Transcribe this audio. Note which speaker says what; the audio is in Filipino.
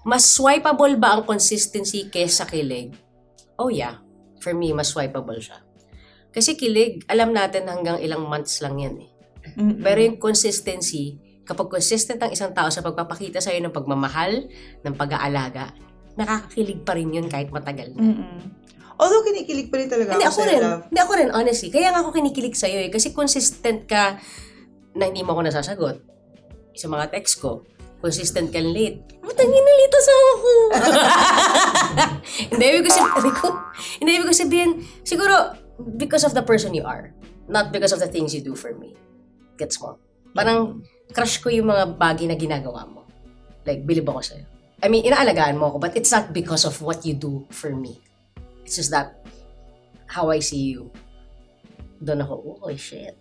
Speaker 1: Mas swipeable ba ang consistency kesa kilig? Oh yeah. For me, mas swipeable siya. Kasi kilig, alam natin hanggang ilang months lang yan eh. Pero yung consistency, kapag consistent ang isang tao sa pagpapakita sa'yo ng pagmamahal, ng pag-aalaga, nakakakilig pa rin yun kahit matagal na.
Speaker 2: Although kinikilig pa rin talaga
Speaker 1: Hindi
Speaker 2: ako
Speaker 1: ako rin.
Speaker 2: love.
Speaker 1: Hindi ako rin, honestly. Kaya nga ako kinikilig sa'yo eh. Kasi consistent ka na hindi mo ako nasasagot. Sa mga text ko, consistent ka late. Matangin na late sa ako. Hindi, ibig ko sabihin, siguro, because of the person you are. Not because of the things you do for me. Gets mo? Parang, crush ko yung mga bagay na ginagawa mo. Like, bilib ako sa'yo. I mean, inaalagaan mo ako, but it's not because of what you do for me. It's just that, how I see you. Doon ako, oh shit.